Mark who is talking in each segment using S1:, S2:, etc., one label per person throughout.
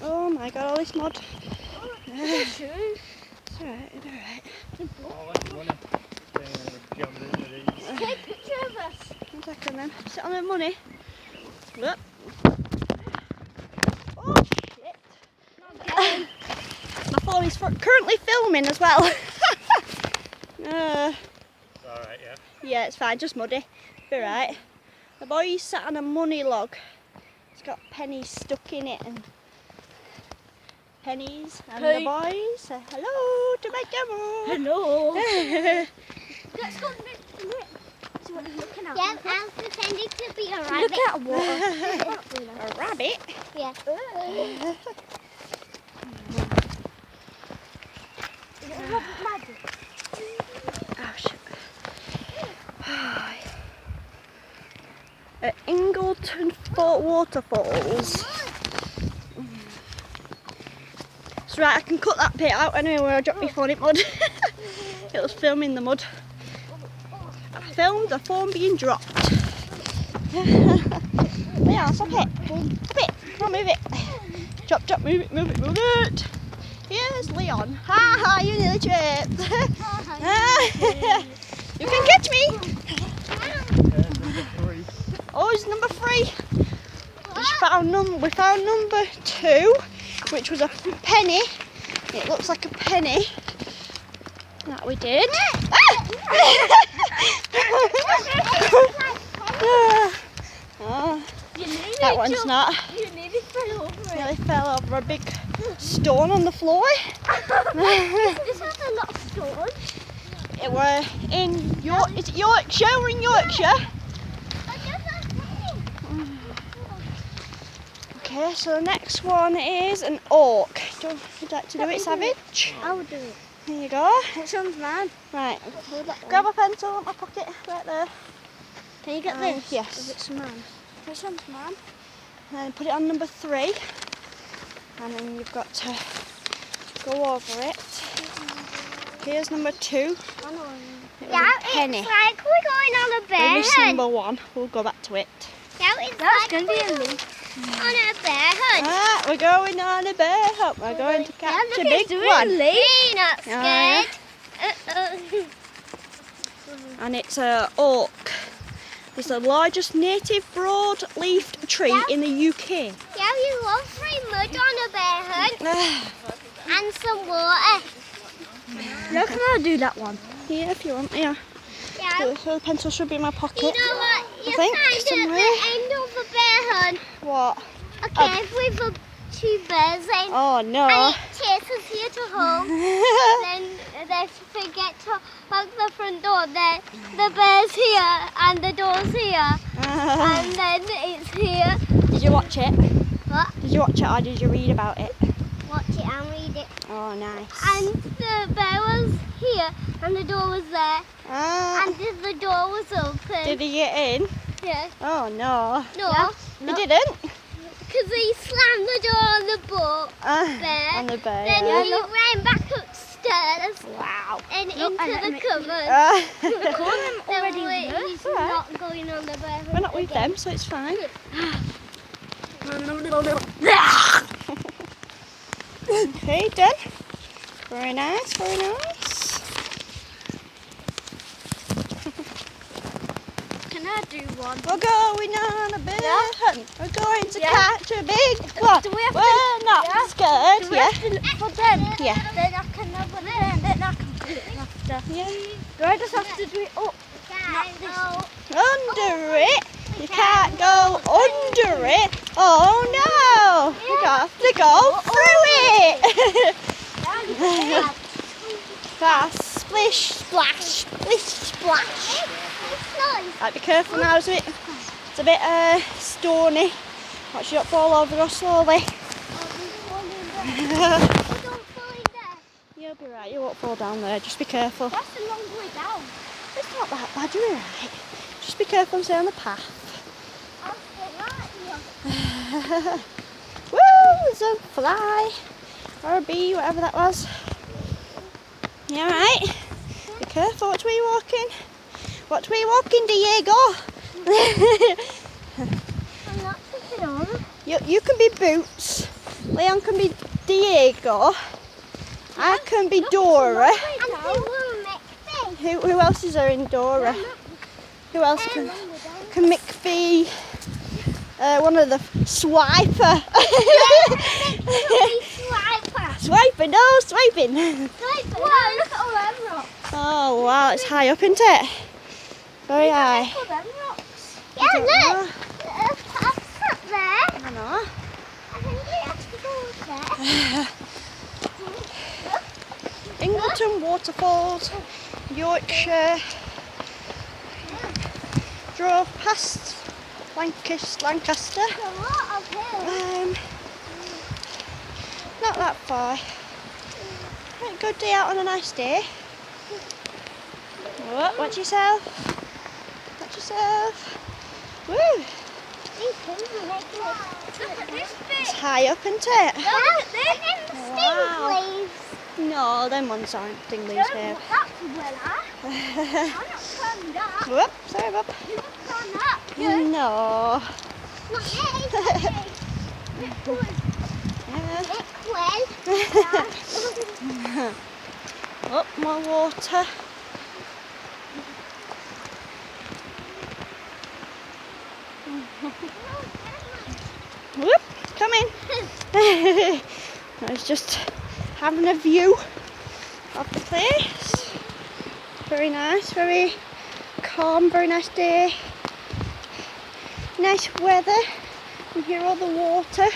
S1: Oh my god, all this mud.
S2: It's true.
S1: It's alright, it's alright.
S2: Take a picture of us.
S1: 1 second then. Sit on the money. Look. Oh shit. My phone is currently filming as well.
S3: It's alright, yeah?
S1: Yeah, it's fine, just muddy. Be right. The boy's sat on a money log. It's got pennies stuck in it and pennies. And the boys say hello to my demo.
S2: Hello.
S1: Let's go
S2: See what he's looking at.
S4: Yeah, I'm pretending to be a rabbit.
S2: Look at water.
S1: A rabbit.
S4: Yeah.
S1: Oh shit. At Ingleton waterfalls. That's right, I can cut that bit out anyway where I dropped my phone in mud. It was filming the mud. I filmed the phone being dropped. Yeah, stop it. Stop it. Come on, move it. Drop, move it, move it, move it. Here's Leon. Ha ha, you nearly tripped. You can catch me. Oh, it's number 3. We found number 2, which was a penny. It looks like a penny. That we did. That one's not.
S2: You nearly fell over it.
S1: Nearly fell over a big stone on the floor.
S2: This has a lot of stones.
S1: It were in is it Yorkshire? We're in Yorkshire. Okay, so the next one is an oak. Would you like to do it, Savage?
S2: I will do it.
S1: Here you go.
S2: Which one's mine?
S1: Right, grab a pencil in my pocket, right there.
S2: Can you get this?
S1: Yes.
S2: Which mine? Which one's mine?
S1: And then put it on number 3. And then you've got to go over it. Here's number 2. It was
S4: Yeah,
S1: a penny.
S4: it's like we're going on a
S1: We
S4: bear
S1: missed
S4: hunt.
S1: number 1. We'll go back to it.
S4: Yeah, it's
S2: That's
S4: like
S2: going to be a
S4: we're
S2: leaf.
S4: on a bear hunt.
S1: Ah, we're going on a bear hunt. We're going to catch a big one.
S4: We're not
S1: Yeah.
S4: scared.
S1: And it's a oak. It's the largest native broad-leafed tree in the UK.
S4: Yeah, we love free mud on a bear hunt and some water.
S2: Now can I do that one?
S1: Yeah, if you want, yeah.
S4: Yeah.
S1: So the pencil should be in my pocket.
S4: You know what? You
S1: think,
S4: find at
S1: somewhere.
S4: the end of a bear hunt
S1: What?
S4: a cave with 2 bears in.
S1: Oh no.
S4: And it chases you to home. Then they forget to lock the front door. Then the bear's here and the door's here. And then it's here.
S1: Did you watch it?
S4: What?
S1: Did you watch it or did you read about it?
S4: Watch it and read it.
S1: Oh, nice.
S4: And the bear was here and the door was there. And the door was open.
S1: Did he get in?
S4: Yeah.
S1: Oh no.
S4: No.
S1: He didn't?
S4: Because he slammed the door on the bear.
S1: On the bear.
S4: Then
S1: yeah.
S4: he ran back upstairs.
S1: Wow.
S4: And
S2: Look, I
S4: into
S2: let
S4: the
S2: me-
S4: cupboard.
S2: already
S4: Then
S2: there.
S4: he's
S1: Alright.
S4: not going on the bear.
S1: We're not with them, so it's fine. Okay, done. Very nice, very nice.
S2: Can I do one?
S1: We're going on a bear hunt. We're going to
S2: Yeah.
S1: catch a big one.
S2: Do we have
S1: We're not scared.
S2: Do we
S1: Yeah.
S2: have to look for them?
S1: Yeah.
S2: Then I can have one there and then I can put it after.
S1: Yeah.
S2: Do I just have to do it up?
S1: Under it. You can't go under it. Oh no! You have to go through it. Fast, splish, splash, splish, splash. Right, be careful now. It's a bit stony. Watch you not fall over, go slowly. You'll be right. You won't fall down there. Just be careful.
S2: That's a long way down.
S1: It's not that bad, you're right. Just be careful and stay on the path. Woo! There's a fly or a bee, whatever that was. You alright? Be careful. Watch where you're walking. Watch where you're walking, Diego.
S4: I'm not tripping over.
S1: You can be Boots. Leon can be Diego. I can be Dora. Who else is there in Dora? Who else can Mick be one of the Swiper? Swiper, no, swiping.
S4: Wow, look at all them rocks.
S1: Oh wow, it's high up, isn't it? Very high.
S4: Look at all them rocks. Yeah, look. There's paths up there.
S1: I know.
S4: I think we have to go there.
S1: Ingleton waterfalls, Yorkshire. Drove past Lancaster.
S4: There's a lot of hills.
S1: Not that far. Right, good day out on a nice day. Oh, watch yourself. Watch yourself. Woo!
S4: These hills are making it. Look at this bit.
S1: It's high up, isn't it?
S4: Look at this.
S1: Wow.
S4: Leaves.
S1: No, them ones aren't sting leaves, babe.
S4: That's well, I'm not climbing that.
S1: Whoop, sorry, Bob.
S4: You must climb that.
S1: No.
S4: Not me.
S1: Yeah.
S4: Well.
S1: Oh, more water. Whoop, come in. I was just having a view of the place. Very nice, very calm, very nice day. Nice weather. You hear all the water.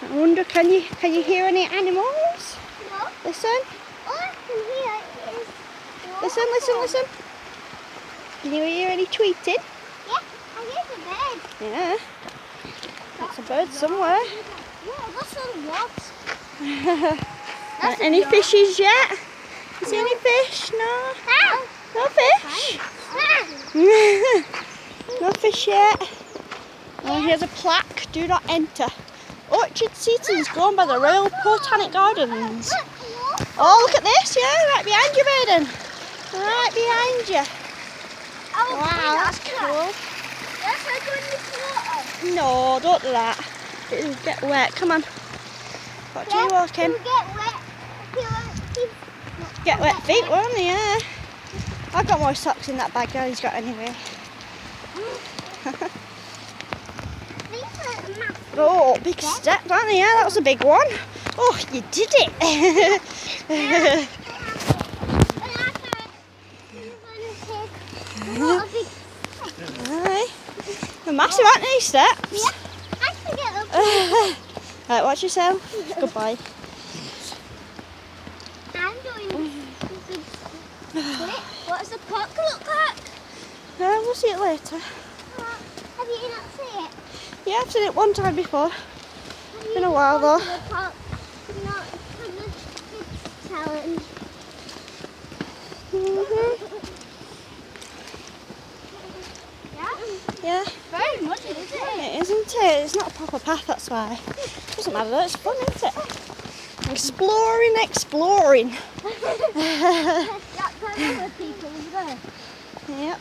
S1: I wonder, can you hear any animals?
S4: No.
S1: Listen,
S4: All I can hear is
S1: listen, listen, listen. Can you hear any tweeting?
S4: Yeah, I hear the bird.
S1: Yeah. That's a bird somewhere.
S4: Yeah, that's all the rocks.
S1: Any fishes yet? You see any fish? No? No fish? No fish yet. Oh, here's a plaque. Do not enter. Orchard seating is grown by the Royal Botanic Gardens. Oh, look at this. Yeah, right behind you, Baden. Right behind you. Wow, that's cool.
S4: Yes, I go in this water.
S1: No, don't do that. It'll get wet. Come on. Got to walk in.
S4: You get wet.
S1: Get wet feet, won't they? Yeah. I've got more socks in that bag than he's got anyway. Oh, big step, aren't they? Yeah, that was a big one. Oh, you did it. Aye. They're massive, aren't they, steps?
S4: Yeah, I can get them.
S1: Right, watch yourself. Goodbye.
S4: I'm doing what's the park look like?
S1: We'll see it later.
S4: Have you not seen it?
S1: Yeah, I've seen it one time before.
S4: Have
S1: Been a while though.
S4: The park, not for the kids challenge.
S1: Yeah.
S4: Very muddy, isn't it?
S1: It isn't it? It's not a proper path, that's why. Doesn't matter though, it's fun, isn't it? Exploring, exploring.
S4: That's other people as well.
S1: Yep.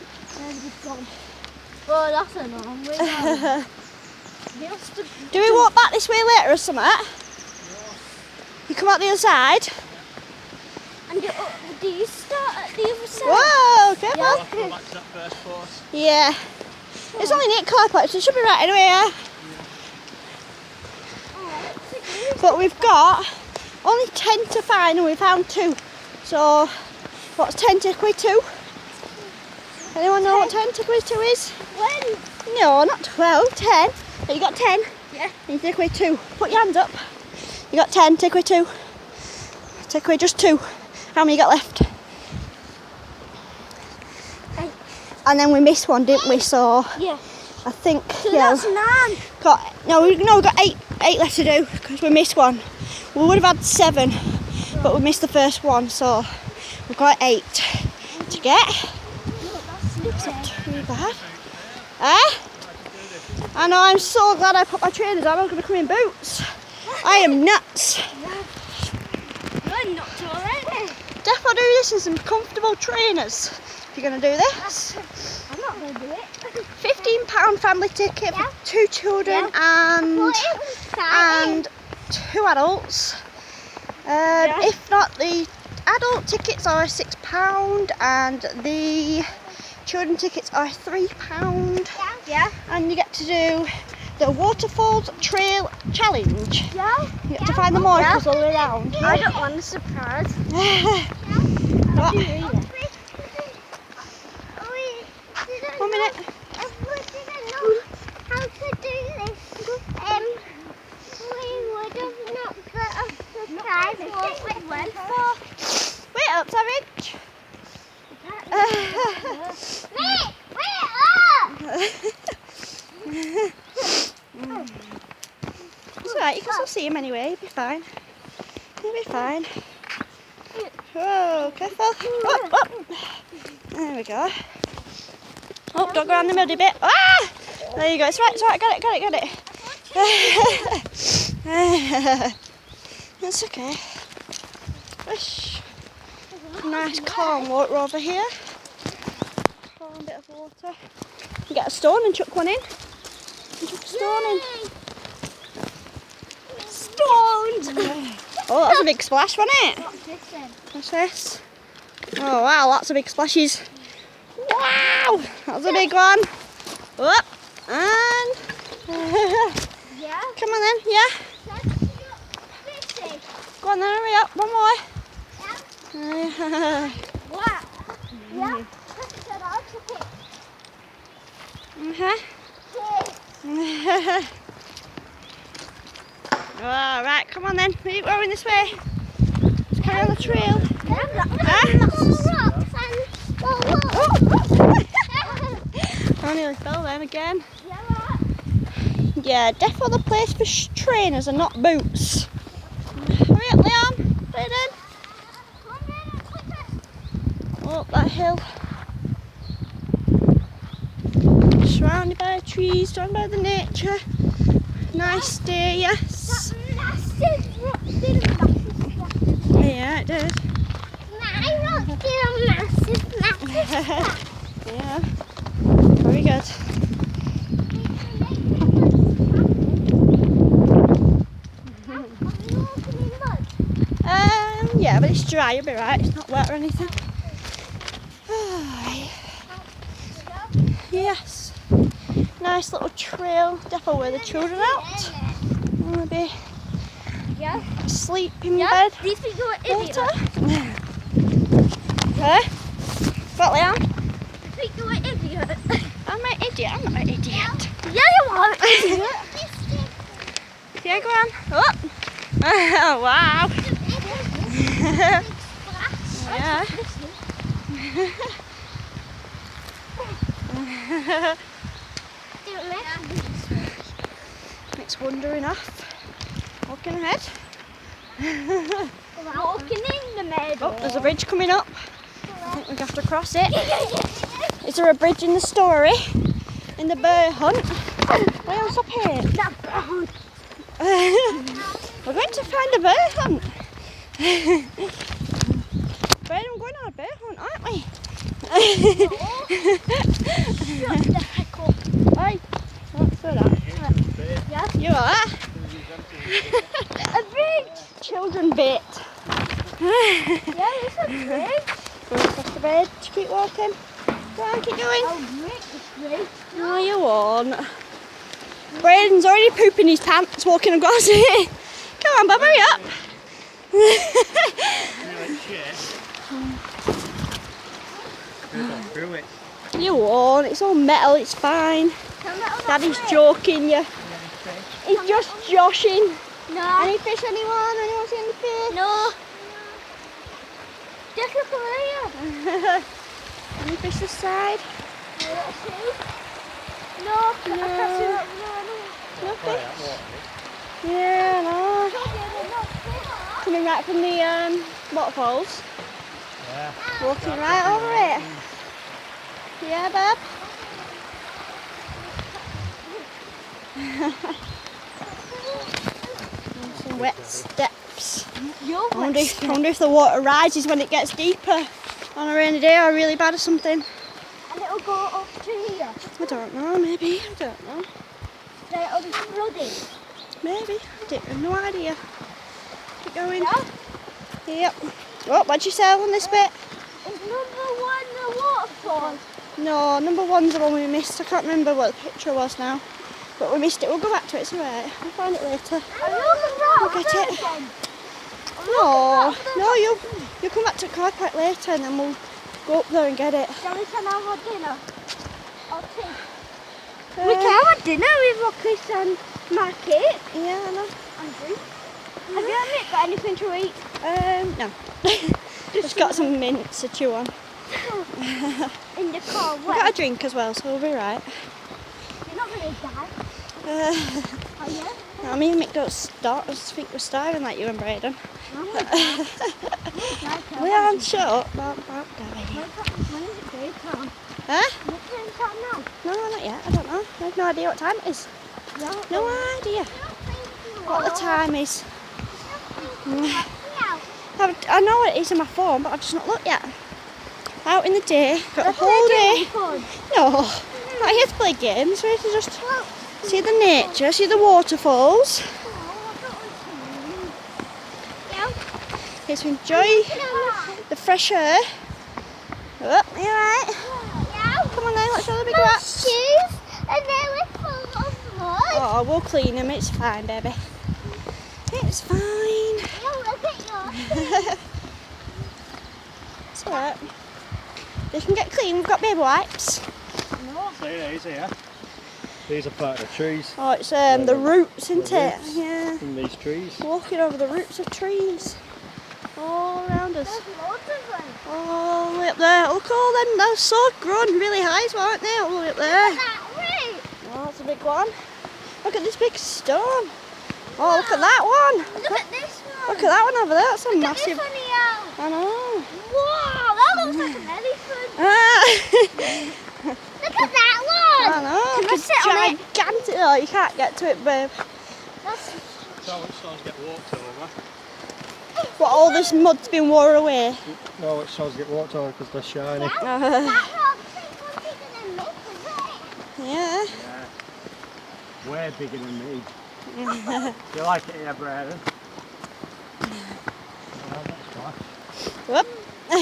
S4: Oh, that's annoying.
S1: Do we walk back this way later or something? You come out the other side?
S4: And do you start at the other side?
S1: Whoa, careful.
S3: I'll have to go back to that first course.
S1: Yeah. It's only 8 car parks, so it should be right anyway, yeah? But we've got only 10 to find and we found 2. So, what's 10 take away 2? Anyone know what 10 take away 2 is?
S4: 20.
S1: No, not 12, 10. Oh, you got 10?
S4: Yeah.
S1: You take away 2. Put your hands up. You got 10, take away 2. Take away just 2. How many you got left?
S4: 8.
S1: And then we missed one, didn't we? So,
S4: Yeah.
S1: I think,
S4: So
S1: yeah.
S4: that's 9.
S1: We got 8 left to do because we missed one. We would have had 7, but we missed the first one, so we've got 8 to get. It's not too bad. I know, I'm so glad I put my trainers on. I'm going to come in boots. I am nuts.
S4: You're not already.
S1: Definitely do this in some comfortable trainers if you're going to do this.
S4: I'm not going to do it.
S1: £15 family ticket
S4: Yeah.
S1: for 2 children
S4: Yeah.
S1: and
S4: Well, it was
S1: 2 adults. If not, the adult tickets are £6 and the children tickets are £3.
S2: Yeah.
S1: And you get to do the waterfalls trail challenge.
S2: Yeah.
S1: You get to find the markers all the way around.
S2: I don't want a surprise.
S1: What? 1 minute.
S4: If we didn't know how to do this, we would have not got a surprise what we went for.
S1: Wait up, Savage.
S4: Wait up!
S1: It's alright, you can still see him anyway, you'll be fine. You'll be fine. Whoa, careful. Oh, oh. There we go. Oh, don't go around the muddy bit. Ah! There you go, it's right, got it. That's okay. Wish. Nice calm water over here. Calm bit of water. You get a stone and chuck one in. And chuck a stone in. Stones! Oh, that's a big splash, wasn't it?
S2: What's this then?
S1: What's this? Oh wow, lots of big splashes. Wow! That was a big one. Up and
S2: Yeah.
S1: come on then, yeah. Go on then, hurry up, one more.
S2: What? Yeah. Said I took it.
S1: Oh, right, come on then. Keep going this way. Let's carry on the trail. I nearly fell then again. Yeah, definitely the place for trainers and not boots. Hurry up, Leon. Put it in. Up that hill. Surrounded by trees, surrounded by the nature. Nice day, yes. Yeah, it did. Yeah, very good. Yeah, but it's dry, you'll be right. It's not wet or anything. Yes. Nice little trail. Definitely wear the children out. Maybe sleep in bed.
S2: Do you think you're an idiot?
S1: Huh? What, Leon?
S2: I think you're an idiot.
S1: I'm an idiot. I'm not an idiot.
S2: Yeah, you are.
S1: Yeah, go on. Oh. Oh, wow. Yeah. It's wandering off. Walking ahead.
S2: Walking in the meadow.
S1: Oh, there's a bridge coming up. I think we have to cross it. Is there a bridge in the story? In the bear hunt? Why else up here? We're going to find a bear hunt. We're going on a bear hunt, aren't we?
S2: Shut the heck up.
S1: Hey, what's that?
S2: Yeah.
S1: You are?
S2: A bridge.
S1: Children bit.
S2: Yeah, it's a bridge.
S1: Go across the bridge, keep walking. Go on, keep going.
S2: I'll break this bridge.
S1: No, you won't. Braden's already pooping his pants walking across it. Come on, Bob, hurry up.
S3: Through it.
S1: You won't, it's all metal, it's fine. Daddy's joking you. He's just joshing.
S2: No.
S1: Any fish, anyone? Anyone see any fish?
S2: No. Just look over here.
S1: Any fish this side?
S2: No. I can't see that.
S1: No fish? Yeah, no. Coming right from the waterfalls.
S3: Yeah.
S1: Walking right over it. Yeah, Bob? Some wet steps. I wonder if the water rises when it gets deeper on a rainy day or really bad or something.
S2: And it'll go up to here.
S1: I don't know, maybe. I don't know.
S2: Then it'll be flooded.
S1: Maybe. I have no idea. Keep going. Yep. Oh, what'd you say on this bit?
S4: Is number 1 the waterfall?
S1: No, number 1's the one we missed. I can't remember what the picture was now. But we missed it. We'll go back to it. It's alright. We'll find it later. We'll get it. No, you'll come back to the car park later and then we'll go up there and get it.
S4: Shall we have dinner? Or tea? We can have dinner with Rockies and my cake.
S1: Yeah, I know.
S4: And drink. Have you ever got anything to eat?
S1: No. Just got some mints to chew on.
S4: In the car.
S1: We've got a drink as well, so we'll be right.
S4: You're not going to die. Are you?
S1: I mean, Mick don't start. I think we're starving like you and Braden. We aren't sure about dying.
S4: When is it day time?
S1: Huh?
S4: What time is that now?
S1: No, not yet. I don't know. I have no idea what time it is. No idea what the time is. I know what it is on my phone, but I've just not looked yet. Out in the day, got a whole day. No, not here to play games. We're here to just see the nature, see the waterfalls. Here to enjoy the fresh air. Oh, you alright? Come on then, let's show the big rats.
S4: Shoes and they were full of mud.
S1: Oh, we'll clean them. It's fine, baby. It's fine.
S4: Look at yours.
S1: It's alright. They can get clean. We've got baby wipes.
S3: See these here? These are part of the trees.
S1: Oh, it's the roots, isn't it?
S3: Roots
S1: Yeah.
S3: in these trees.
S1: Walking over the roots of trees all around us.
S4: There's loads of them.
S1: All the way up there. Look at all them. They're so grown really high as well, aren't they? All the way up there.
S4: That way.
S1: Oh, that's a big one. Look at this big stone. Oh, look at that one.
S4: Look at this one.
S1: Look at that one over there. That's a
S4: Look
S1: massive.
S4: at this one here.
S1: I know.
S4: Wow, that looks like an elephant.
S1: Ah.
S4: Look at that one.
S1: I know.
S4: Can I
S1: It's
S4: sit on it?
S1: gigantic. Oh, you can't get to it, babe.
S4: That's
S3: So which stones get walked over?
S1: But all this mud's been wore away.
S3: No, which stones get walked over because they're shiny.
S4: that rock's bigger than me, isn't it?
S1: Yeah.
S3: Yeah. Way bigger than me. You like it here, Braden? Oh, that's fine.
S1: Whoop.
S4: Look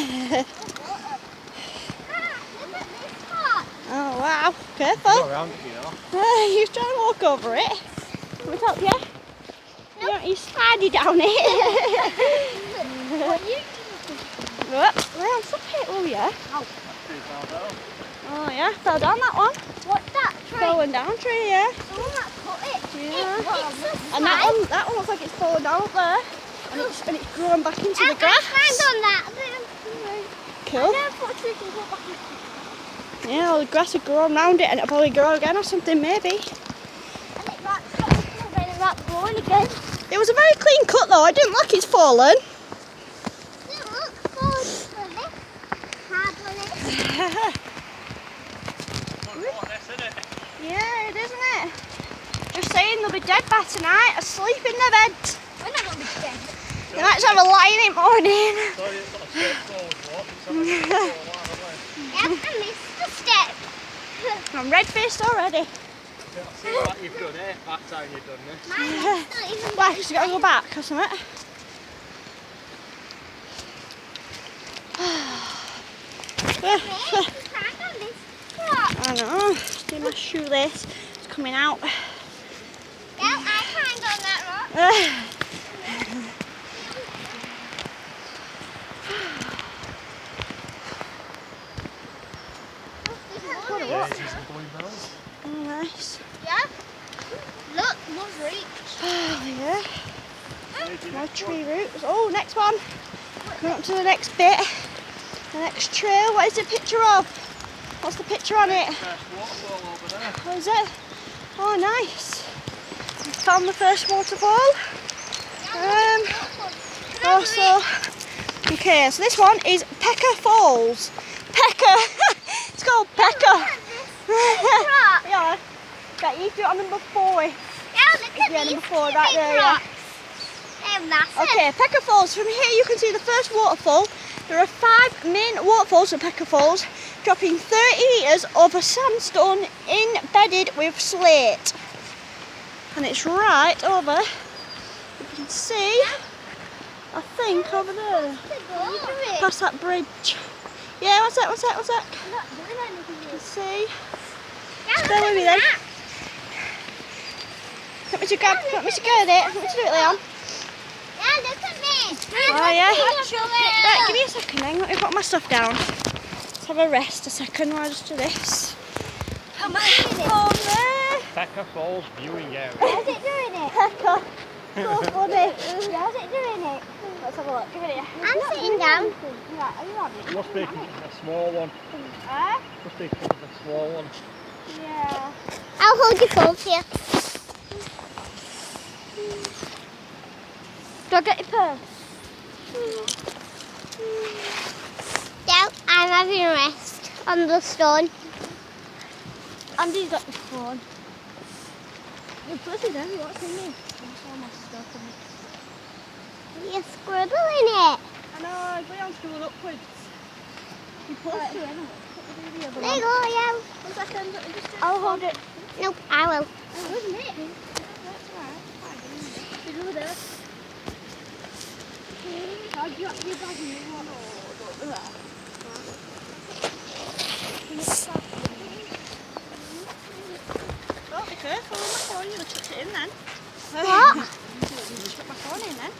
S4: at this spot.
S1: Oh wow.
S3: Go
S1: Careful.
S3: around it, you know.
S1: You're trying to walk over it. Can we help you? You don't you slidey down it.
S4: What are you
S1: Whoop. Well, stop it, will you? Oh yeah, fell down that one.
S4: What's that tree?
S1: Falling down tree, yeah.
S4: Someone that cut it.
S1: Yeah.
S4: It's a
S1: And that one looks like it's fallen down up there. And it's grown back into the grass.
S4: on that.
S1: Cool. Yeah, all the grass had grown around it and it'll probably grow again or something, maybe.
S4: Again.
S1: It was a very clean cut though, I didn't like it's fallen. Yeah, it isn't it? Just saying they'll be dead by tonight, asleep in their beds.
S4: We're not going to be dead.
S1: They might just have a lie in the morning.
S3: Sorry, it's not a straightforward walk. It's having a little while away.
S4: Yeah, I missed the step.
S1: I'm red-faced already.
S3: Yeah, I see what you've done here. That time you've done this.
S4: Mine's not even
S1: Why, because you got to go back or something? I know, just do my shoelace. It's coming out.
S4: Yeah, I climbed on that rock.
S3: Daisies and bluebells.
S1: Oh, nice.
S4: Yeah? Look, more reach.
S1: Oh, yeah. More tree roots. Oh, next one. Coming up to the next bit. The next trail. What is the picture of? What's the picture on it?
S3: First waterfall over there.
S1: What is it? Oh, nice. We found the first waterfall. Also, okay, so this one is Pecker Falls. Pecker. It's called Pecker. Yeah. Right, you do it on number 4.
S4: Yeah, look at
S1: Yeah,
S4: these
S1: number 4 right
S4: big
S1: there. Yeah.
S4: rocks. They're massive.
S1: Okay, Pecker Falls. From here you can see the first waterfall. There are 5 main waterfalls at Pecker Falls, dropping 30 metres over sandstone embedded with slate. And it's right over, you can see, I think over there, past that bridge. Yeah, what's that? You can see. Stay with me then. Want me to get it? Want me to do it, Leon?
S4: Yeah, look at me.
S1: Oh yeah? Right, give me a second then, let me put my stuff down. Let's have a rest a second while I just do this. Put my phone there.
S3: Pecca Falls viewing area.
S4: How's it doing it?
S1: Pecca. So funny.
S4: How's it doing it?
S1: Let's have a look, give it here.
S4: I'm sitting down.
S1: Right, are you on it?
S3: Must be a small one. Must be a small one.
S1: Yeah.
S4: I'll hold your phone here.
S1: Do I get your purse?
S4: Yeah, I'm having a rest on the stone.
S1: Andy's got the phone. Your purse is heavy, what's in there? There's all my stuff in it.
S4: You're scribbling it.
S1: I know, Leon's going upwards. You're supposed to, anyway.
S4: There you go, yeah.
S1: 1 second, let me just do
S4: I'll hold it. Nope, I will.
S1: Oh, isn't it? That's alright. Did you do this? How do you have your bag in your hand? Oh, don't do that. Oh, be careful with my phone, you'll chuck it in then.
S4: What?
S1: Chuck my phone in then.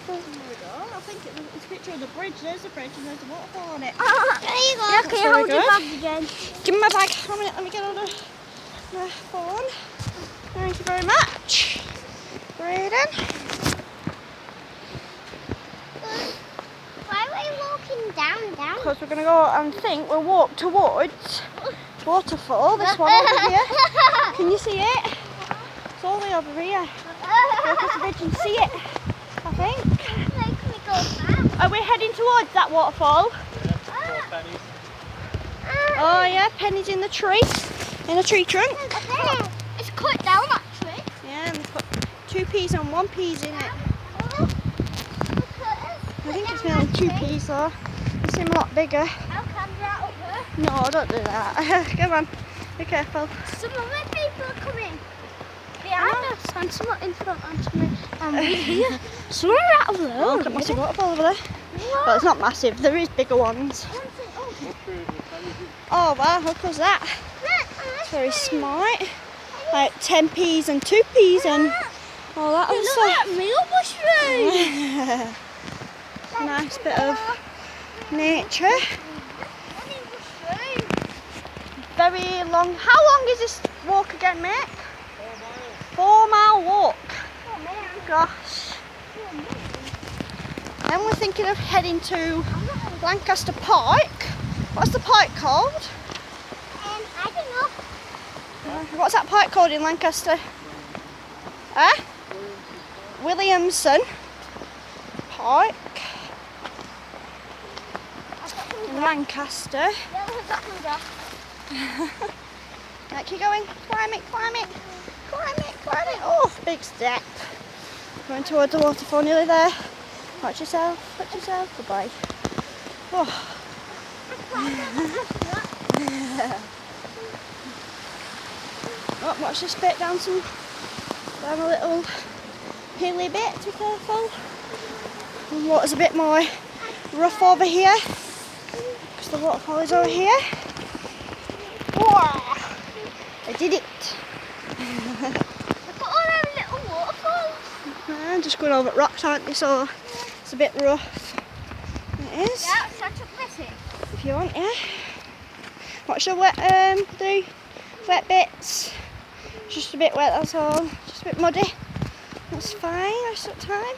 S1: There we go. I think it's a picture of the bridge. There's the bridge and there's the waterfall on it.
S4: There you go.
S1: Yeah, can you hold your
S4: bag again?
S1: Give me my bag. 1 minute, let me get on my phone. Thank you very much. Braden.
S4: Why are we walking down?
S1: Because we're going to go and think we'll walk towards waterfall. This one over here. Can you see it? It's all the way over here. Go across the bridge and see it, I think.
S4: Make me go back.
S1: Are we heading towards that waterfall? Oh yeah, Penny's in the tree. In a tree trunk.
S4: It's cut down actually.
S1: Yeah, and they put 2 peas and 1 peas in it. I think it's only 2 peas though. They seem a lot bigger.
S4: How come that up there?
S1: No, don't do that. Come on, be careful.
S4: Some other people are coming. Behind us and some are in front and some are here. Some are out of there.
S1: Oh, look at massive waterfall over there. Well, it's not massive, there is bigger ones. Oh wow, look at that. It's very smart. Like 10 peas and 2 peas and all that other stuff.
S4: Look at mushroom.
S1: Nice bit of nature. Very long. How long is this walk again, mate? 4 mile walk. Gosh. Then we're thinking of heading to Lancaster Park. What's the park called?
S4: I don't know.
S1: What's that park called in Lancaster? Williamson Park in Lancaster. Right, keep going. Climb it. Oh, big step. Going towards the waterfall, nearly there. Watch yourself. Goodbye. Oh. Oh, watch this bit down a little hilly bit, be careful. The water's a bit more rough over here because the waterfall is over here. Whoa, I did it.
S4: Look at all them little waterfalls.
S1: I'm just going over rocks, aren't they? So it's a bit rough. It is.
S4: Yeah, so I took this in.
S1: If you want, yeah. Watch the wet bits. Just a bit wet, that's all. Just a bit muddy. That's fine, rest of the time.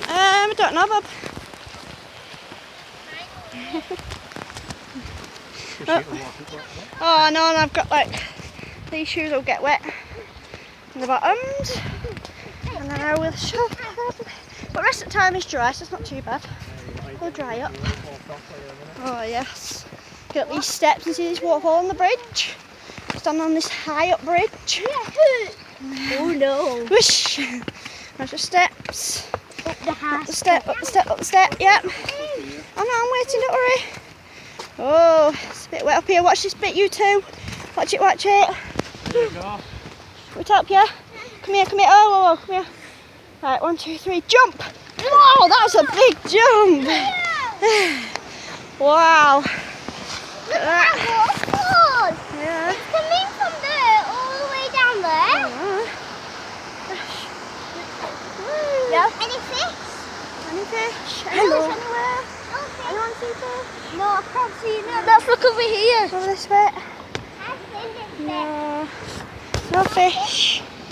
S1: I don't know, Bob. Oh no, and I've got like these shoes will get wet in the bottoms, and then I will shove. But the rest of the time is dry, so it's not too bad. It'll dry up. Oh yes. Get up these steps and see this waterfall on the bridge. Stand on this high up bridge.
S4: Oh no.
S1: Whoosh! There's the steps.
S4: Up the house.
S1: Up the step. Yep. Oh no, I'm waiting, don't worry. Oh, it's a bit wet up here. Watch this bit, you two. Watch it, watch it.
S3: There you go.
S1: We help you? Come here, come here. Oh, come here. Right, 1, 2, 3, jump! Wow, that's a big jump! Wow.
S4: Look at that waterfall.
S1: Yeah.
S4: It's coming from there all the way down there.
S1: Yeah.
S4: Any fish?
S1: Any fish?
S4: Hello.
S1: Anywhere?
S4: Okay.
S1: Anyone see fish?
S4: No, I can't see no. Let's look over here.
S1: Over this bit?
S4: I've seen it there.
S1: No. No fish.